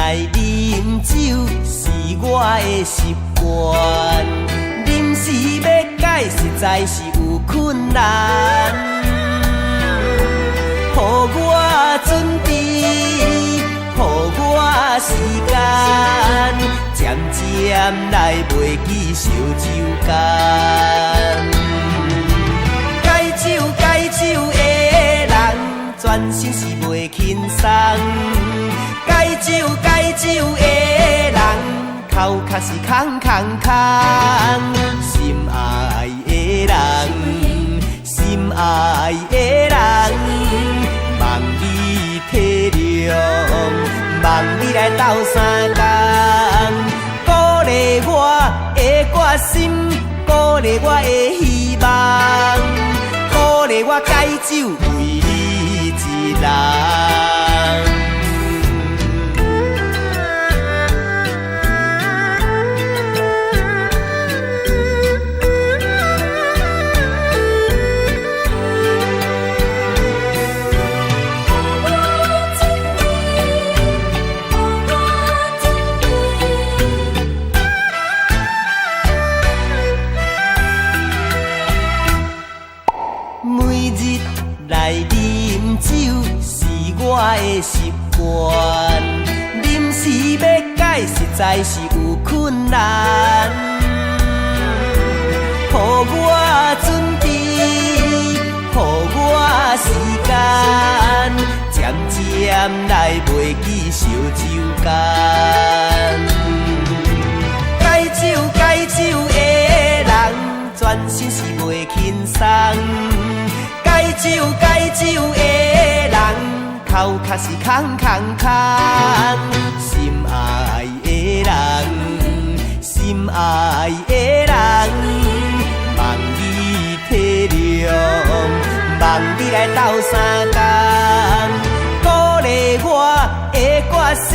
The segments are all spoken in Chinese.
来饮酒是我的习惯，临时要改实在是有困难。予我准备，予我时间，渐渐来袂记烧酒干。解酒的人，全身是袂轻松。解酒的人，头壳是空空空。心爱的人，心爱的人，望你体谅，望你来斗相共，鼓励我的决心，鼓励我的希望，鼓励我解酒为你一人。来饮酒是我的习惯，临时要改实在是有困难。予我准备，予我时间，渐渐来袂记烧酒干。解酒的人，全身是袂轻松。解酒的人，头壳是空空空。心爱的人，心爱的人，望你体谅，望你来斗相共，鼓励我的决心，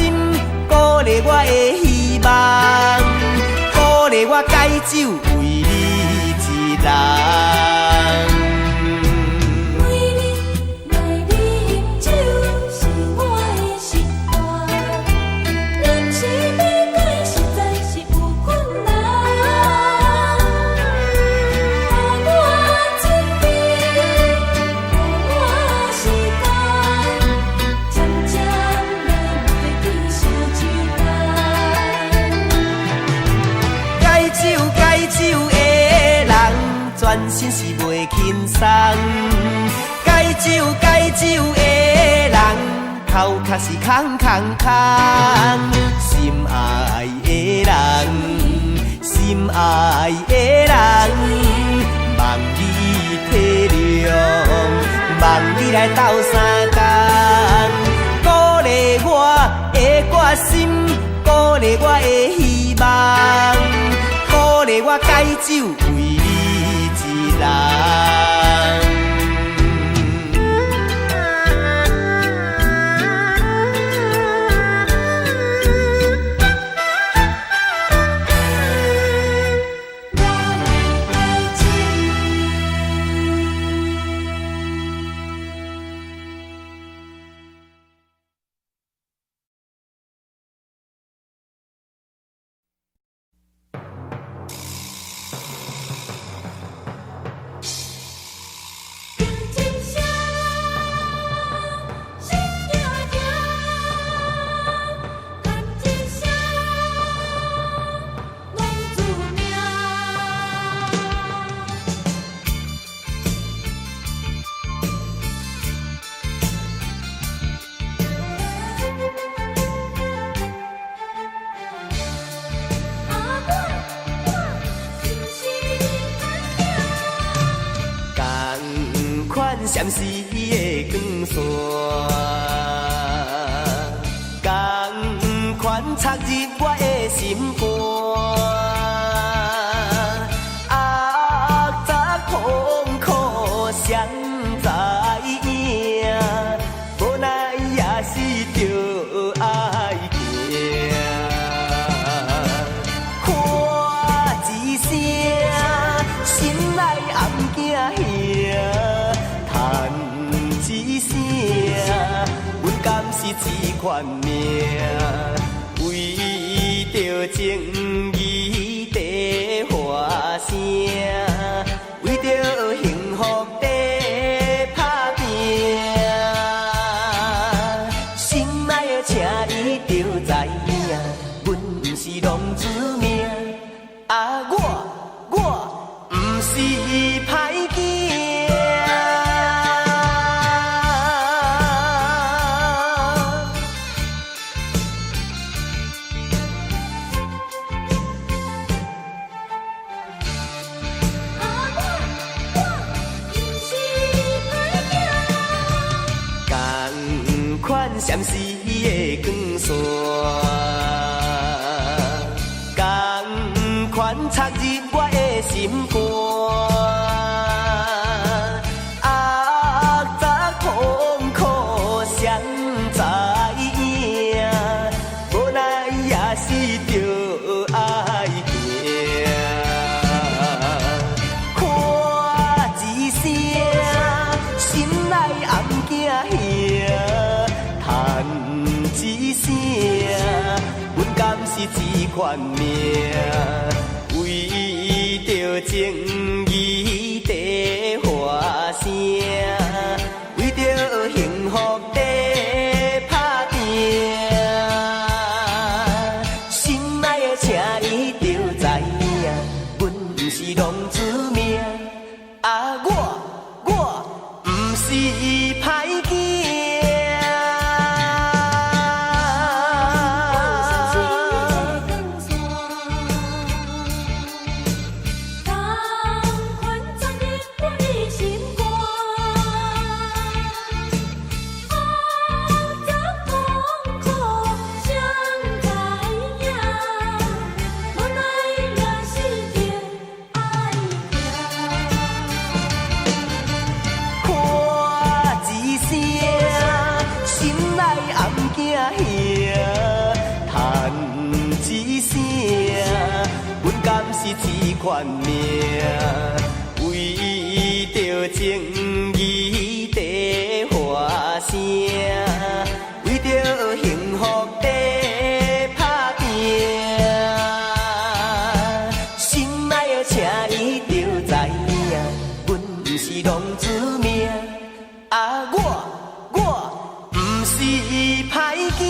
鼓励我的希望，鼓励我解酒为你一人。全身是袂轻松，解酒的人，头壳是空空空。心爱的人，心爱的人，望你体谅，望你来斗相共，鼓励我的决心，鼓励我的希望，鼓励我解酒为你一人。闪烁的光线，同款插入我的心肝。压榨痛苦谁知影？无奈也是着爱行。看一声，心内暗惊吓。叹一声，阮敢是一款命？着情义在花声，为着幸福在打拼。心爱的，请你着知影，阮不是浪子命，啊我不是歹囝。闪烁的光线，同款插入我的心肝。压榨痛苦谁知影？无奈也是着爱行。看一声，心内暗惊兄。一声，阮甘是一款命，为着情义在花声，为着幸福在打拼。心爱的，请你着知影，阮不是浪子命，啊我不是歹囝。一款命，为着情义在花声，为着幸福在打拼。心爱的，请你着知影，阮不是浪子命，啊我不是歹囝。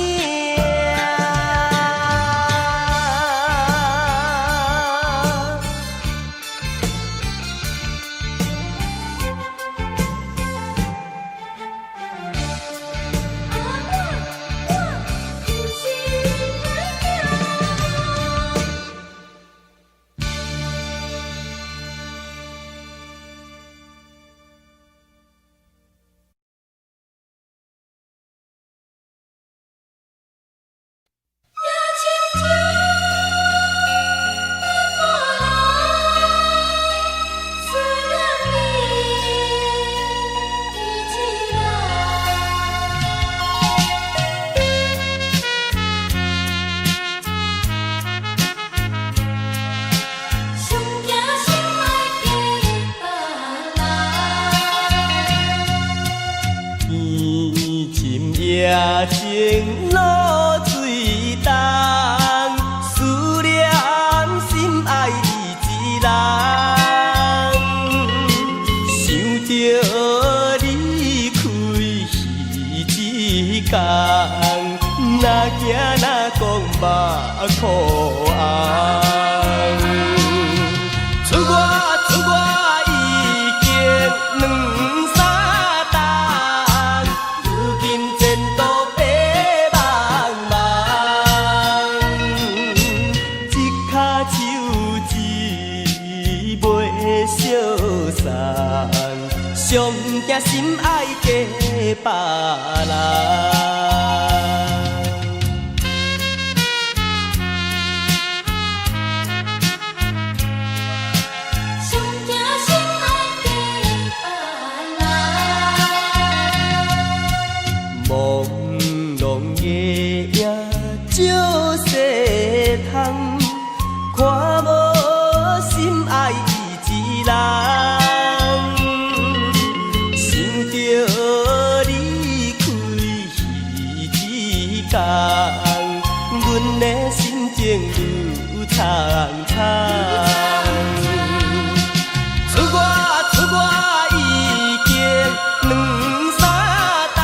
夜情露水重，思念心爱你一人，想着你开彼一天，哪惊哪讲目眶红，出我已经两三冬。如今前途白茫茫，一脚手指袂相送，上惊心爱嫁别人。朦胧夜夜照西窗，看无心爱一人，想着你开彼一天，阮的心情愈苍苍。出我已经两三冬，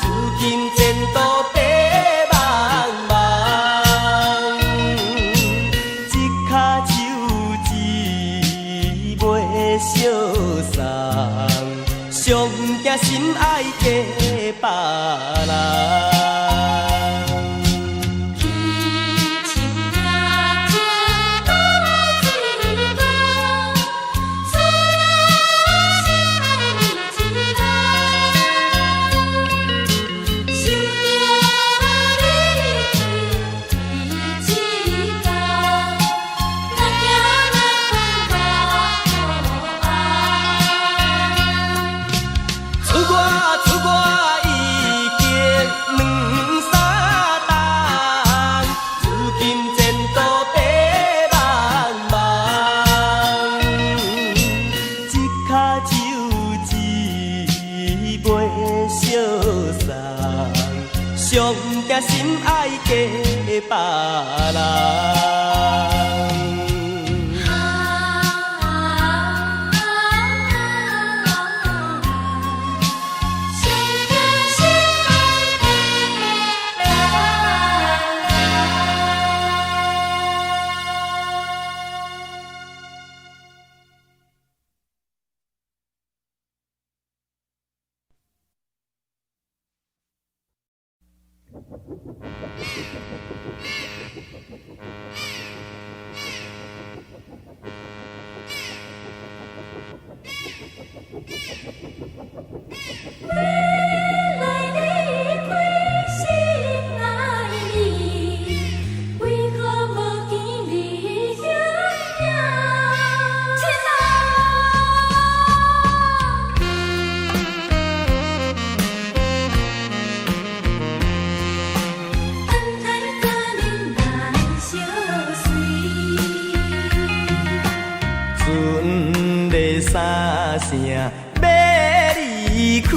如今前途白茫茫，一脚手指袂相送，上惊心爱嫁别人。上惊心爱嫁别人。三声要离开，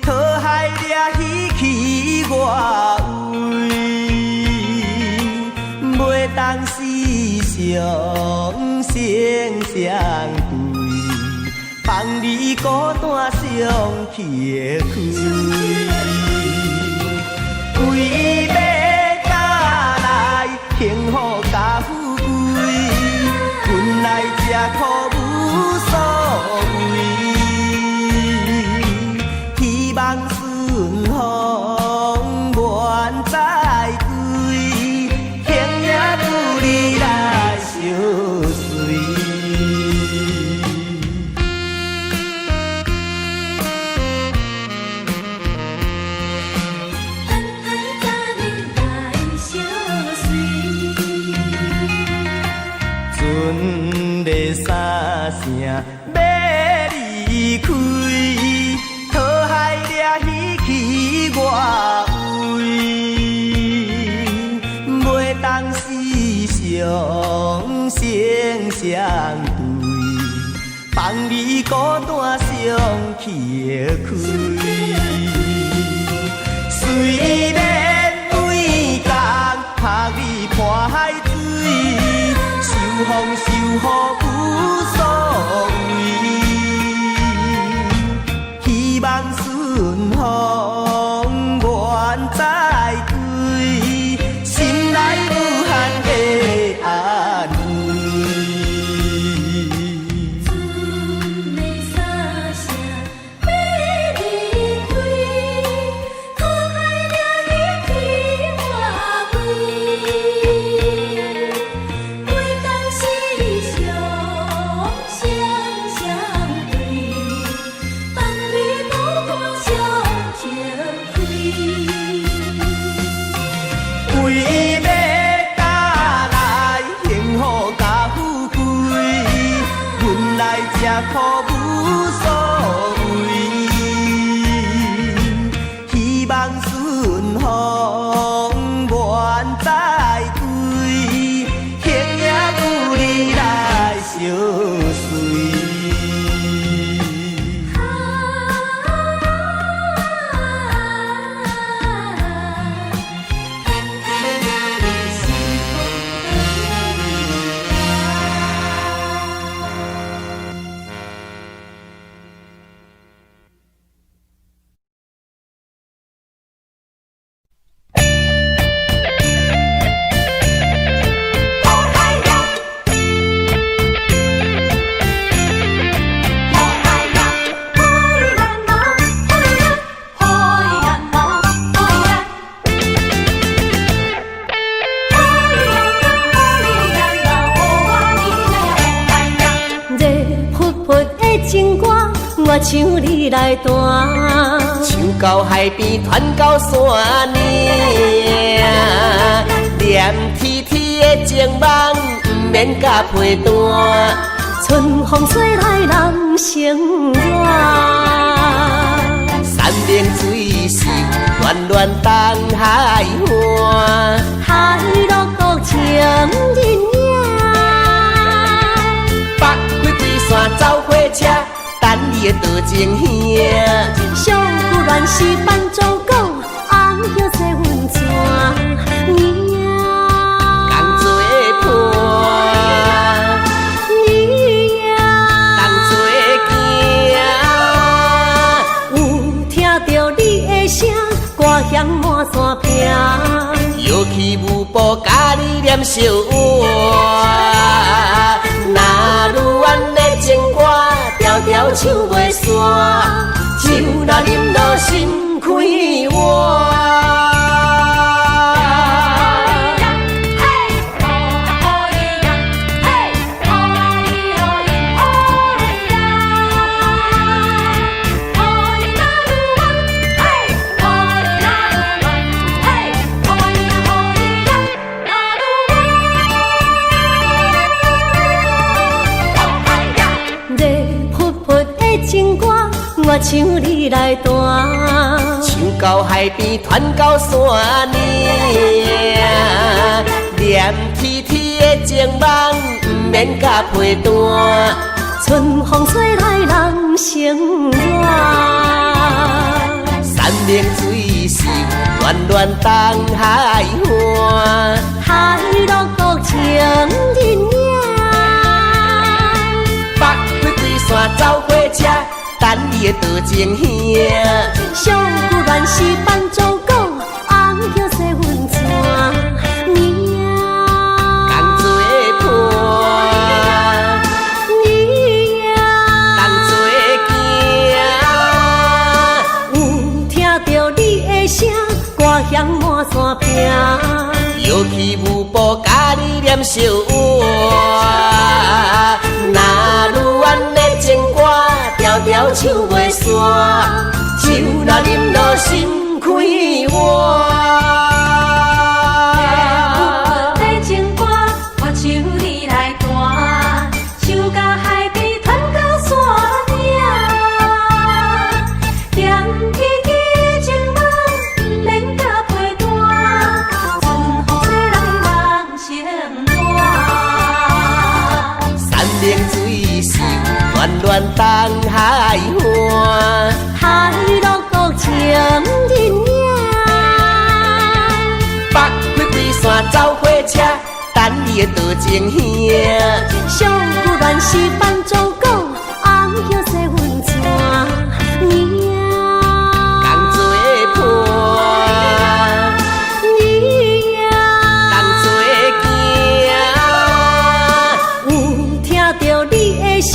讨海掠鱼去外位，袂当时常成相对，放你孤单上去开，为要嫁来幸福甲富贵，阮来吃苦。无所谓，希望顺风愿再对，幸也不离来相随。阵的三声要离开，讨海掠鱼去外位，袂当时常成相对，放你孤单上去开。虽然每天拍你看海水，受风受雨无所谓，希望顺风愿再对，心内有限的安慰。阵的三声要离开，讨海掠鱼去外位，袂当时常相对，放你孤单上情开。为要嫁来幸福甲富贵，阮来吃苦无所谓，希望顺风愿再对，幸也不离来相随。像你来弹，唱到海边，传到山岭，黏天天的情梦，不免甲批断。春风吹来人心热，山明水秀，暖暖东海岸，海陆国情人影。北开规山走火车，等你的道情兄。上古原是伴奏讲，红叶洗阮泉名。共做伴，你同做行。有听到你的声，歌响满山坪。摇起舞步，甲你念小话。那愈远的情歌，条条唱袂煞。酒若饮落心开换。情歌，我唱你来弹，唱到海边，传到山岭，黏天天的情梦，不免甲批断。春风吹来人心热，山明水秀，暖暖东海岸，海陆国情人影。北开规山走火车，等你的道情兄。上古原是伴奏讲，红叶洗阮泉名。共做伴，你同做行。有听到你的声，歌响满山坪。摇起舞步，甲你念小话。那愈远的情歌，条条唱袂煞。酒若饮落心开换。情歌，我唱你来弹，唱到海边，传到山岭。甜甜的情梦，不免甲批断。春风吹来人心热，山明水秀，暖暖东海岸，海陆国情人影。北开规山走火车，等你的道情兄。上古原是伴奏讲，红叶洗阮泉名。共做伴，你同做行。有听到你的声，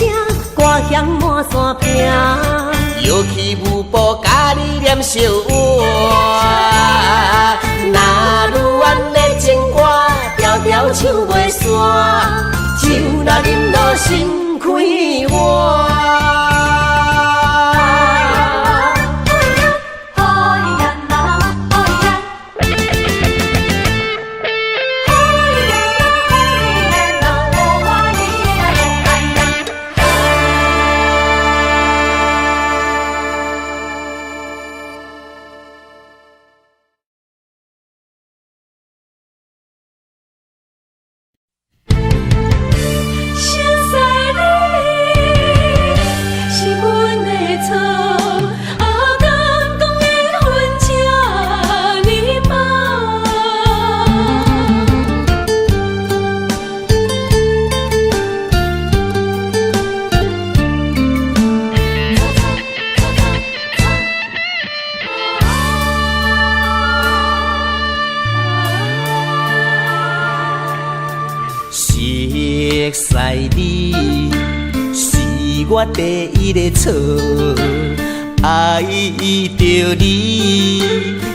歌响满山坪。摇起舞步，甲你念小话。那愈远的情歌，条条唱袂煞。酒若饮落心开换。熟悉你是我第一个错，爱着你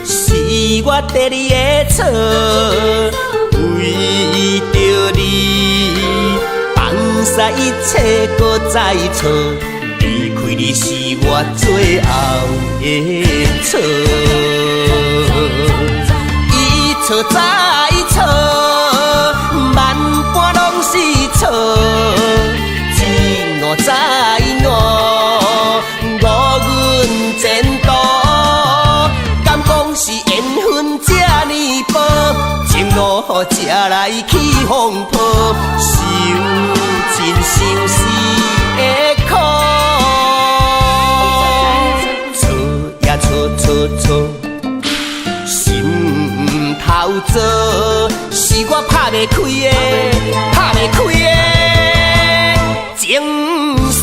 是我第二个错，为着你放下一切搁再错，离开亏你是我最后的错。伊错再错，万般拢是错。一误再误，误阮前途。敢讲是缘分这呢薄，情路这来起风波，受尽相思的苦。错呀错错错，心头做是我拍袂开的，拍袂开的情锁。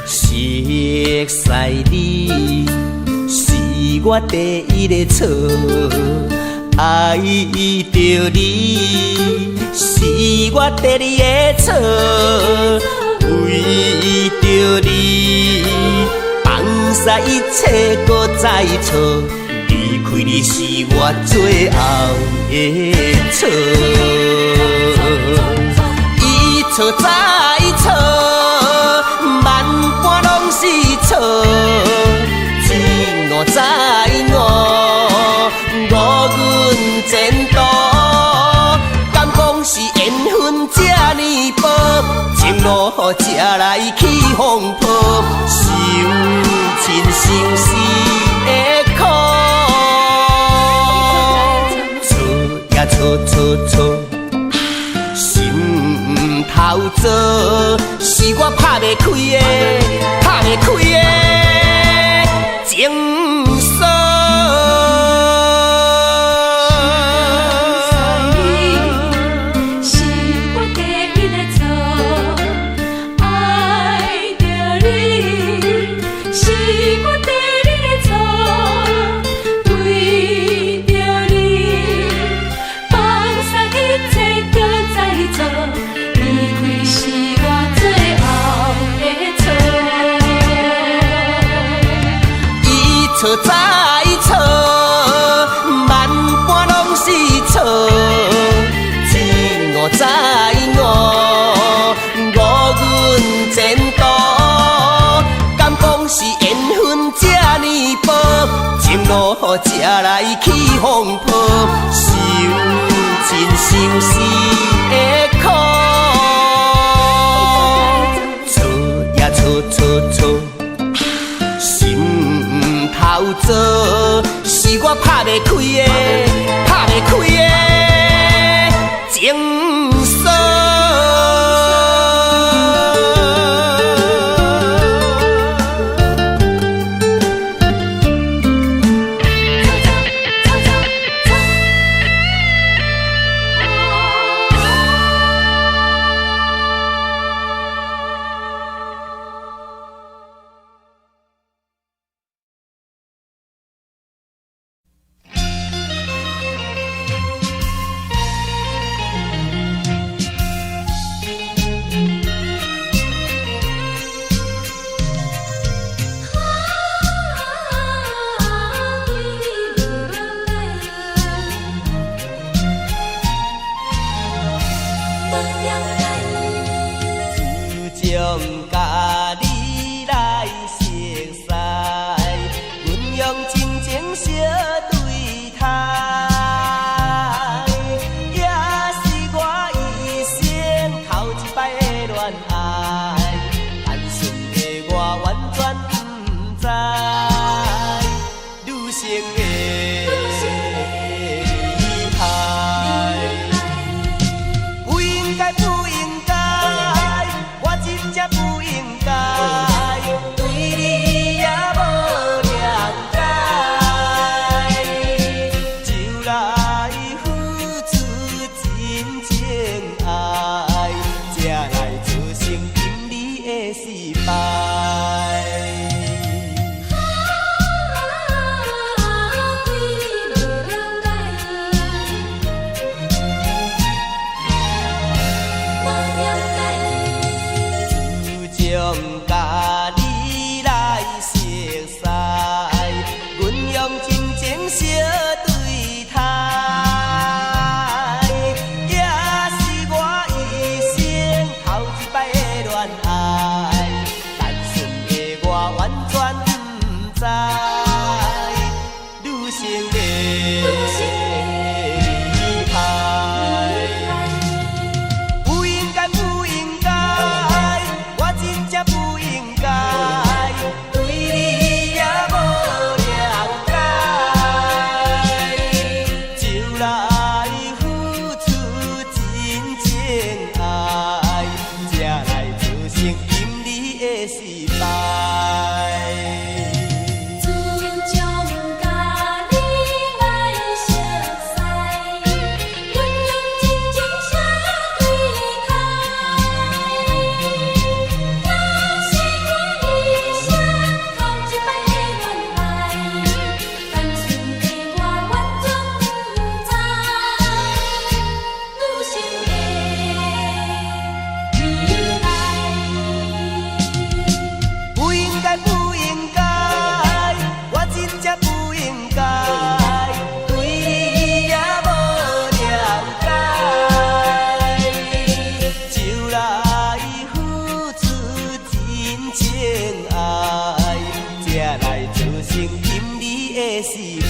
熟悉你是我第一个错，爱着你是我第二个错，为着你放下一切搁再错，离开你是我最后的错。伊错再错，万般拢是错，一误再误，误阮前途。敢讲是缘分这呢薄，情路这来起风波，受尽相思的苦。错呀错错错，心头做是我拍袂开的，拍袂开的情锁。是我第一个错，爱着你是我第二个错，为着你放下一切搁再做，离开是我最后的错。伊错再错，万般拢是错，一误再误，误阮前途。敢讲是缘分这呢薄，情路这来起风波，受尽相思的苦。错呀错错错，心头做是我拍袂开的，拍袂开的情锁。将甲你来熟悉，阮用真情相对待，也是我一生头一摆的恋爱，单纯的我完全不知，女性的厉害，不应该不应该。真正不应该，对你也无了解，就来付出真情爱，才来造成今日的失败。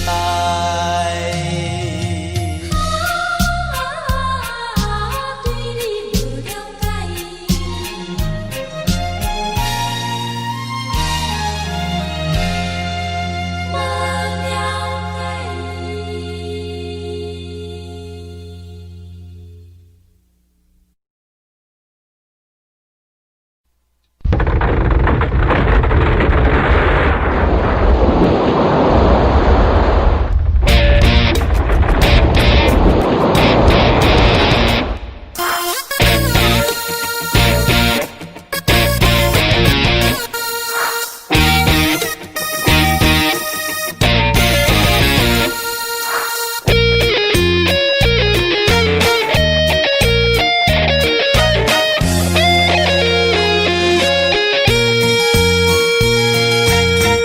败。对你无了解，无了解。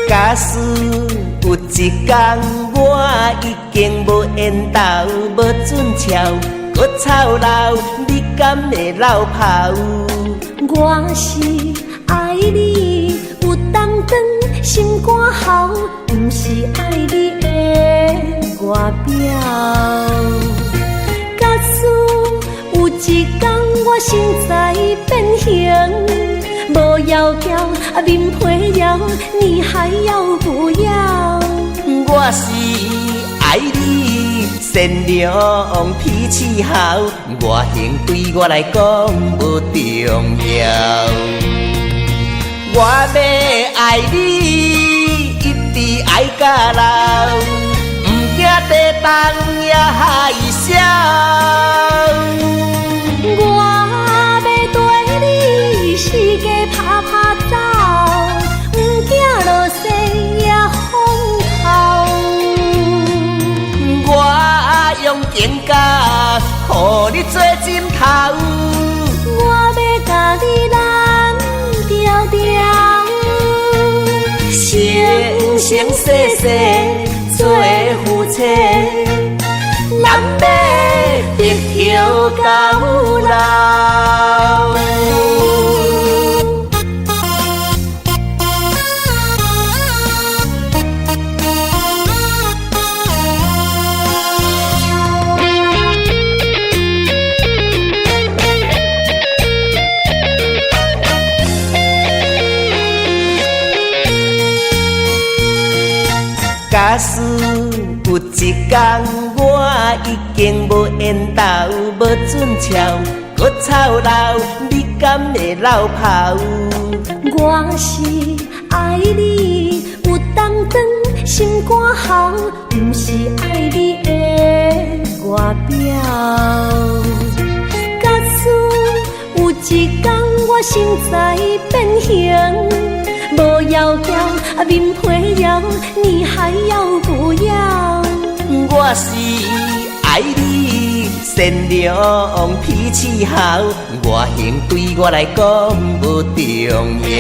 假使有一天我已经无缘投，无准超，搁操劳，你敢会流跑？我是爱你，有当当心肝喉，不是爱你的外表。假使有一天我身材变形，无窈窕面皮摇，你还要不要？我是爱你，善良脾气好，外形对我来讲无重要。我要爱你，一直爱到老，不惊地动也害羞。我要对你四界拍拍走，不惊落雪也风透。我用情感，予你做枕头。我要甲你揽条条，生生世世做夫妻，咱要白头到老。假使有一天我已经无缘投，无准超，搁操劳，你敢会流跑？我是爱你，有当当心肝喉，不是爱你的外表。假使有一天我身材变形，无窈窕面皮摇，你还要不要？我是爱你，善良脾气好，外形对我来讲无重要。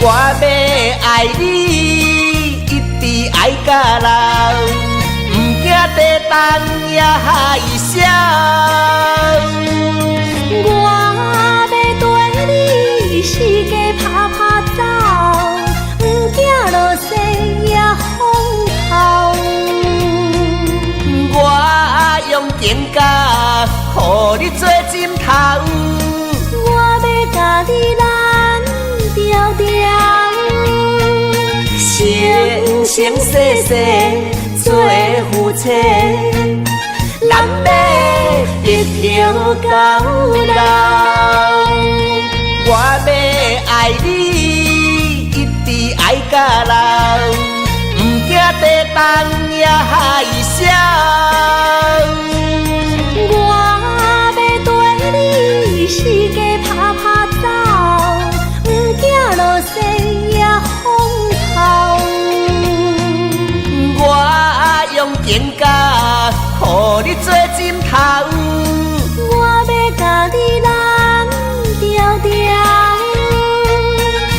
我要爱你，一直爱到老，不惊地动也害羞。我要对你四界拍拍走，不惊落雪也风透。我用情感，予你做枕头。我要甲你揽条条，生生世世做夫妻，咱要白头到老。我要爱你，一直爱到老，不惊地动也害羞。我要对你四界拍拍走，不惊落雪也风透。我用情感，予你做枕头。我要甲你揽条条，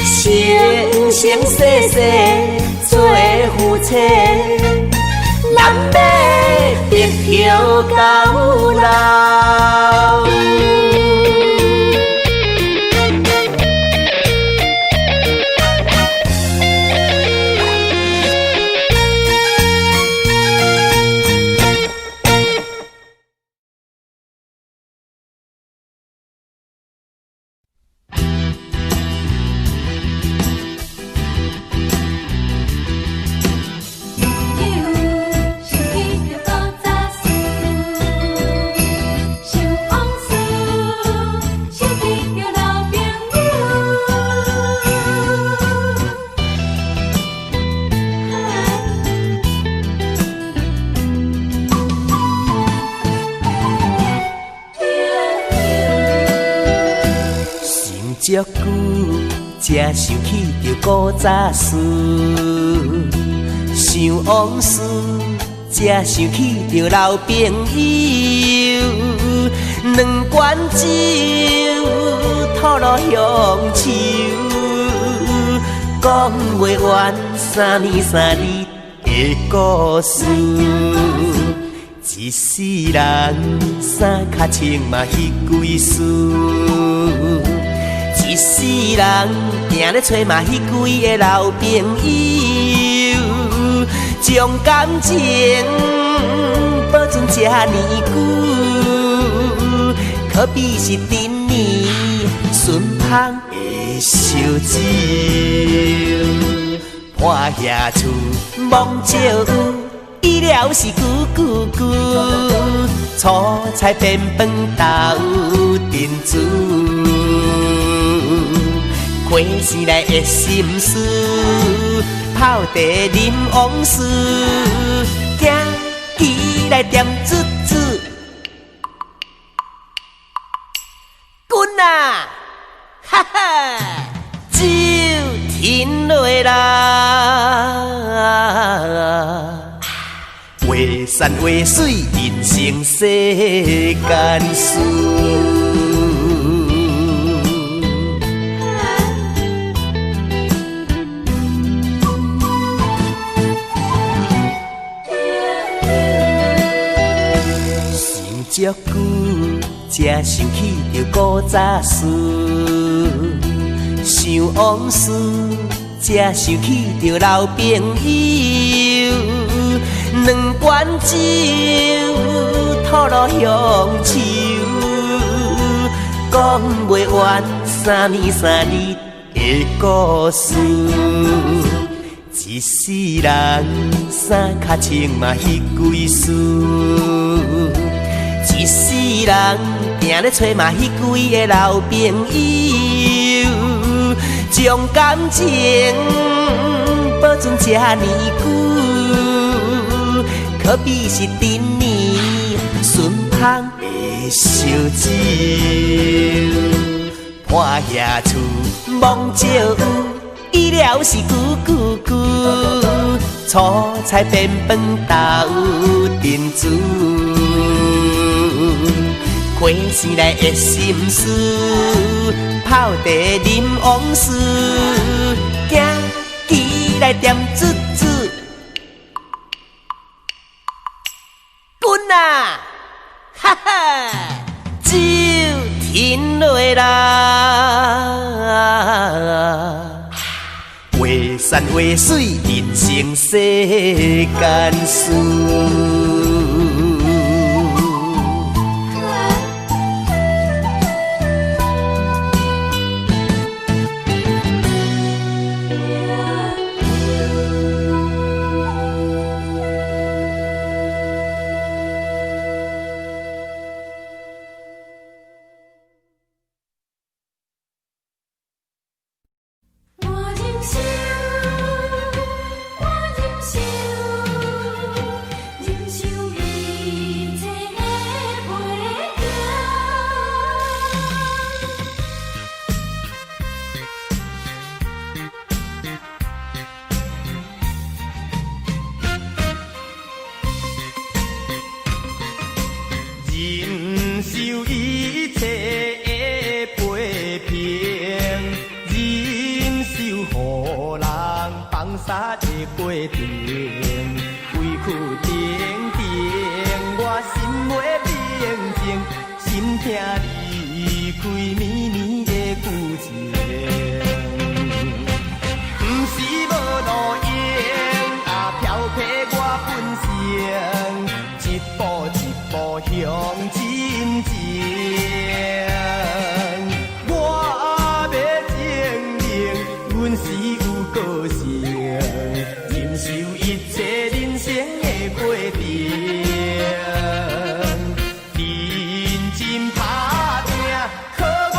生生世世做夫妻，咱要白头到老。足久，才想起着古早事，想往事，才想起着老朋友。两罐酒，吐露乡愁，讲袂完三年三日的故事。一世人衫脚穿嘛迄几丝，一世人行咧找嘛迄几个老朋友，将感情保存这呢久，可比是顶年顺芳的烧酒。破遐厝望照有。伊了是久久久，粗菜变饭豆珍珠，过生来的心事，泡茶饮往事，行起来点珠珠，滚啊！哈哈，酒停落啦。话山话水，人生世间事。想足久，才想起着古早事，想往事，才想起着老朋友。两罐酒，吐露乡愁，讲袂完三年三日的故事。一世人衫脚穿嘛迄几丝，一世人行咧找嘛迄几个老朋友，将感情保存这呢久，可比是顶年顺芳的烧酒。破遐厝望照有，伊了是久久久，粗菜变饭豆珍珠，过生来的心事，泡茶饮往事，行起来点珠珠，滚啊！哈哈，酒停落啦。话山话水，人生世间事。可我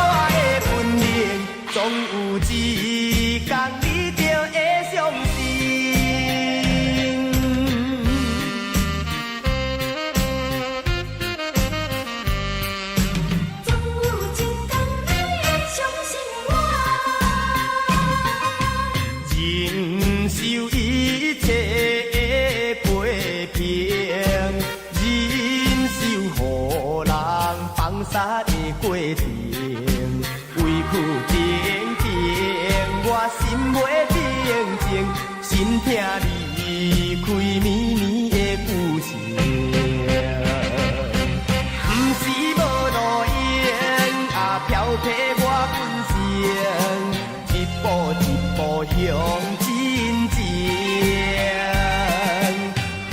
沙的过程，委屈停停，我心袂平静，心疼离开绵绵的旧情。不是无路用，啊飘泊我本性，一步一步向前进。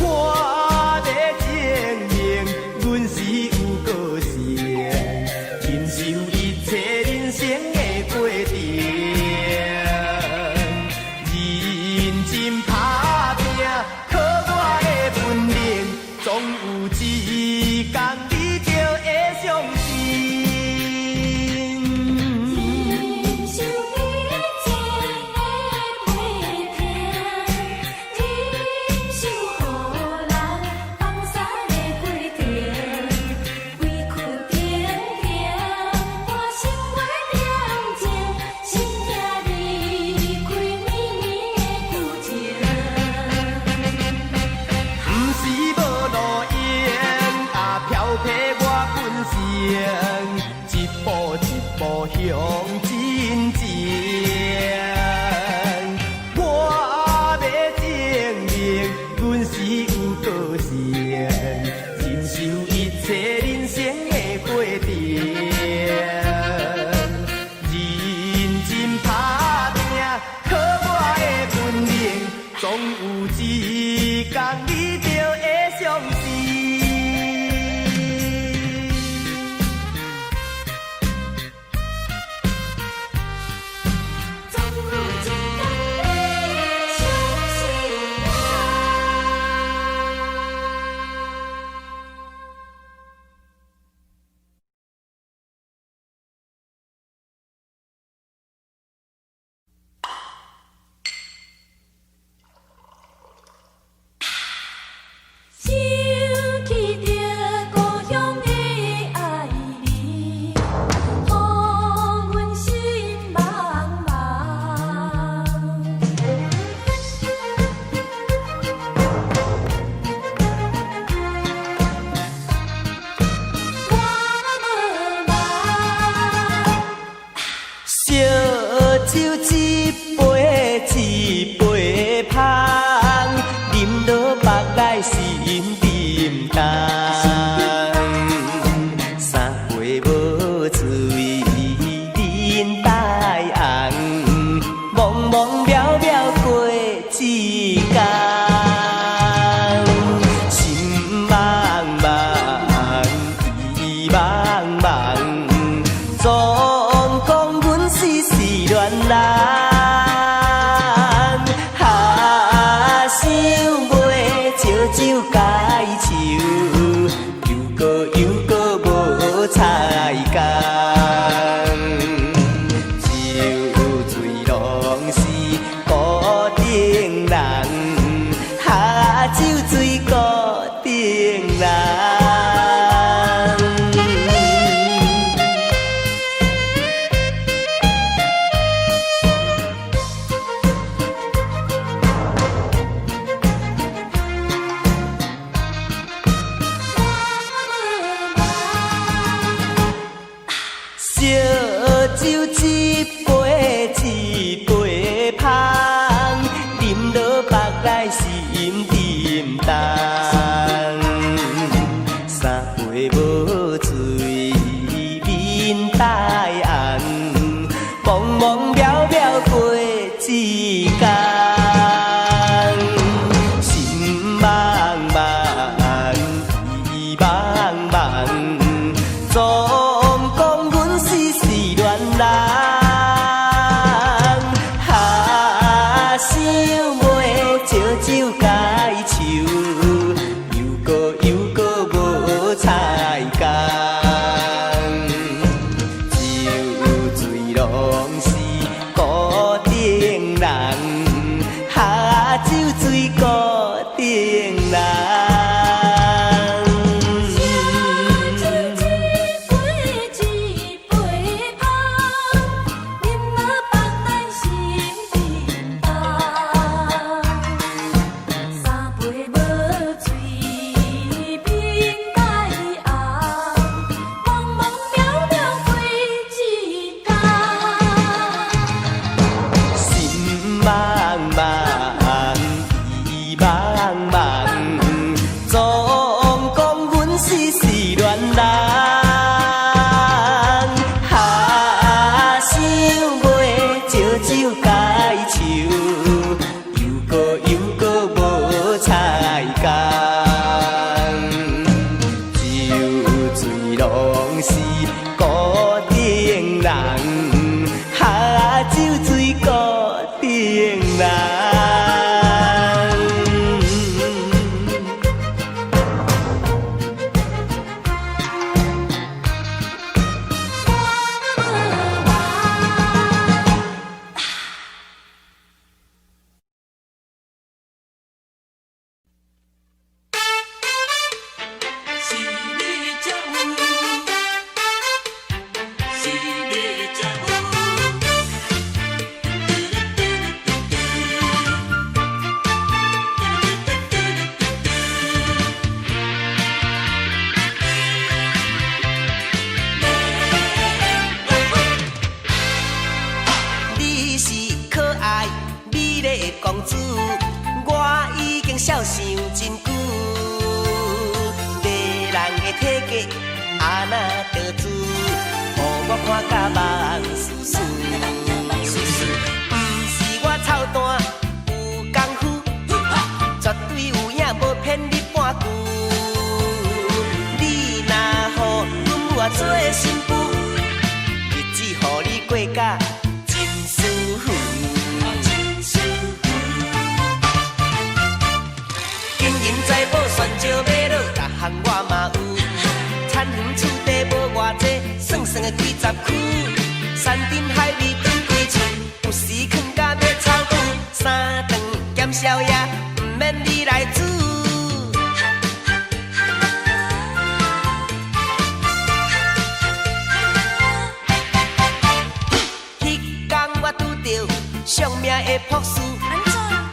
我要证明，阮是有个性，忍受一切人生的过程，认真打拼，靠我的本领，总有一天你就会相信。忍受一切的批评，忍受予人放散的过程，委屈停停，我心袂平静，心疼离开绵绵的旧情。不是无路用，啊飘泊我本性，一步一步向前进。我要证明，阮是有个性，忍受一切人生的过程，认真打拼，靠我的本领，总有一天你就会相信。总有一天你相信想起着故乡的爱你，予阮心茫茫。我无望。烧酒一杯一杯香，饮落腹内心沉重。三杯无醉面带红，茫茫渺渺过一天。心茫茫，意茫茫，总讲阮是恋人。想袂烧酒解愁，又搁无彩工。酒醉拢是孤顶人，酒醉孤顶人。烧酒一杯一杯香，饮落腹内心沉重。三杯无醉面带红，茫茫渺渺过一天。心茫茫，意茫茫，总讲阮是恋人。想袂烧酒解愁，梦，总讲阮是恋人。想袂招招解手，又搁无彩工，酒醉拢是孤顶人，酒醉孤顶人。公主，我已经孝想真久，迷人的体格啊那得主，予我看甲梦丝丝。不是我操蛋有功夫，绝对有影无骗你半句。你若予阮我做新妇，日子予你过甲真舒服。财宝选招买落，各项我嘛有。田园厝地无偌济，算算的几十区。山珍海味转几厝，有时囥甲要臭久。三顿咸宵夜，毋免你来煮。迄天我拄着上命的博士，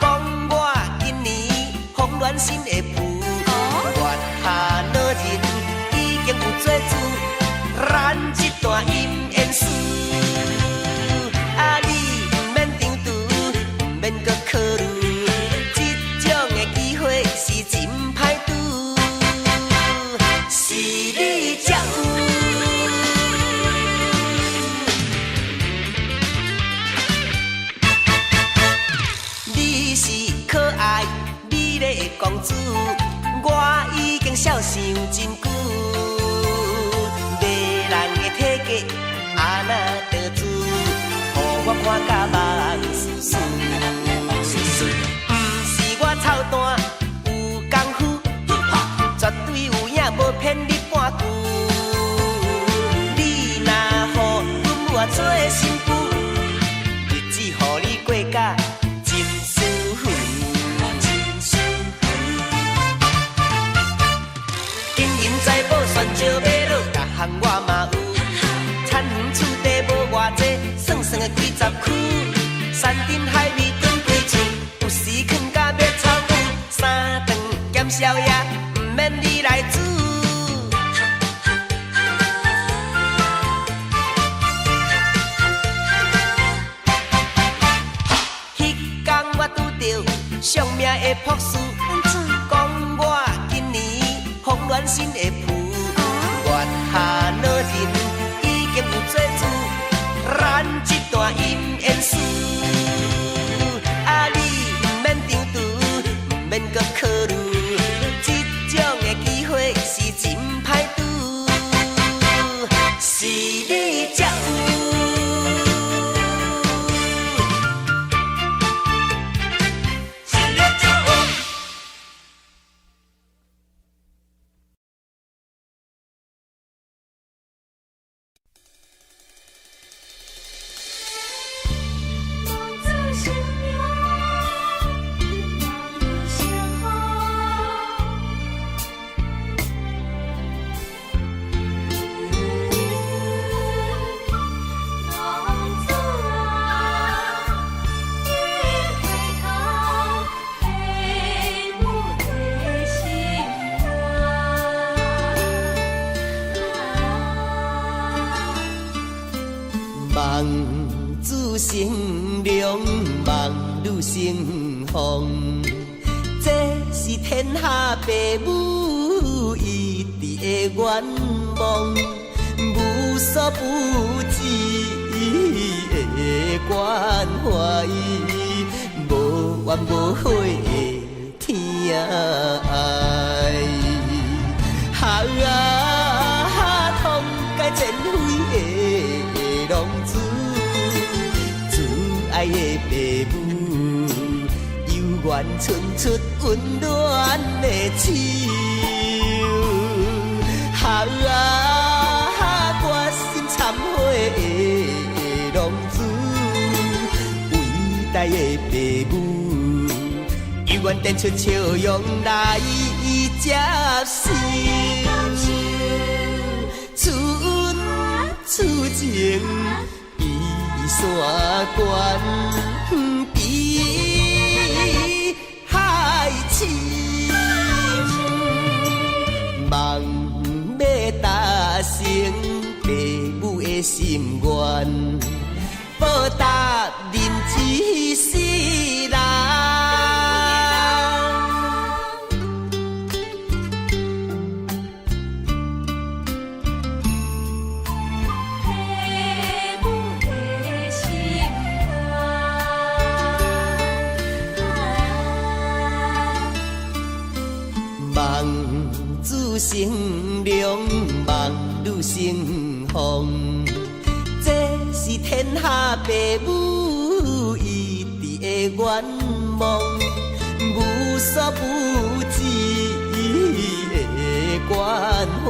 讲我今年风暖心的妇，月下老人已经有做主，咱这段姻缘史，啊你毋免张图，毋免搁考虑，这种的机会是真歹拄，是你才有。你是可爱美丽的公主，我已经孝想真久。迷人的体格啊那得主，予我看甲梦丝丝。不是我操蛋有功夫，绝对有影无骗你半句。你若予阮我做新妇，日子予你过甲真舒服。财宝选招买落，各项我嘛有。田园厝地无偌济，算算的几十区。山珍海味转几厝，有时囥甲要臭久。三顿咸宵夜，毋免你来煮。迄天我拄着上命的博士，讲我今年风暖心的妇，月下老人已经有做主，咱这段姻缘史，啊你毋免张图，毋免搁考虑，这种的机会是真歹拄，是你才有。梦自成龙，梦女成凤，这是天天下父母伊伫的愿望，无所不知的关怀，无怨无悔的天爱。通解前非的浪子，慈爱的父母，犹原伸出温暖的手。决心忏悔的浪子，伟大的父母，犹原展出笑容来接受。厝恩厝情比山悬，比海深。梦要达成父母的心愿，报答仁之世人。成良梦愈成风，这是天下父母伊伫的愿望，无所不知的关怀，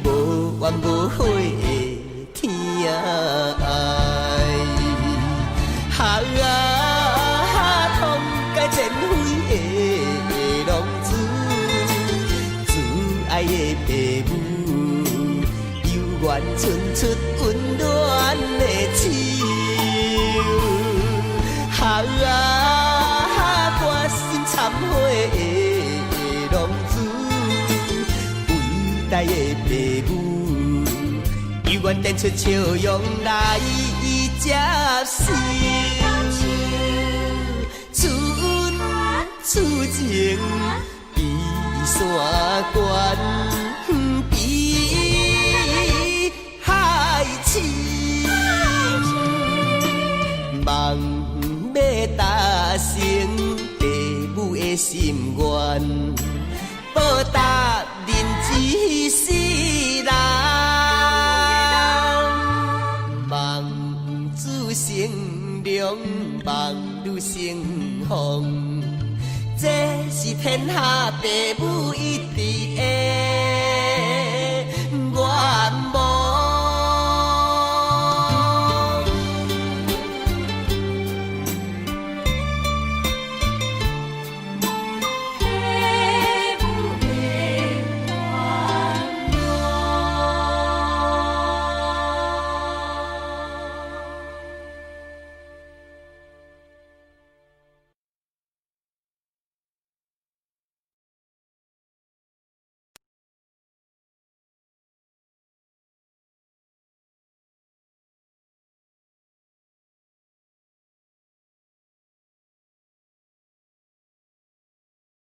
无怨无悔的天爱。通解前非的浪子，爱的父母，犹原伸出温暖的手。决心忏悔的浪子，伟大的父母，犹原展出笑容来接受。厝恩厝情比山悬，比海深。梦要达成父母的心愿，报答仁之世人。梦自成良，梦愈成风，这是天下父母一直的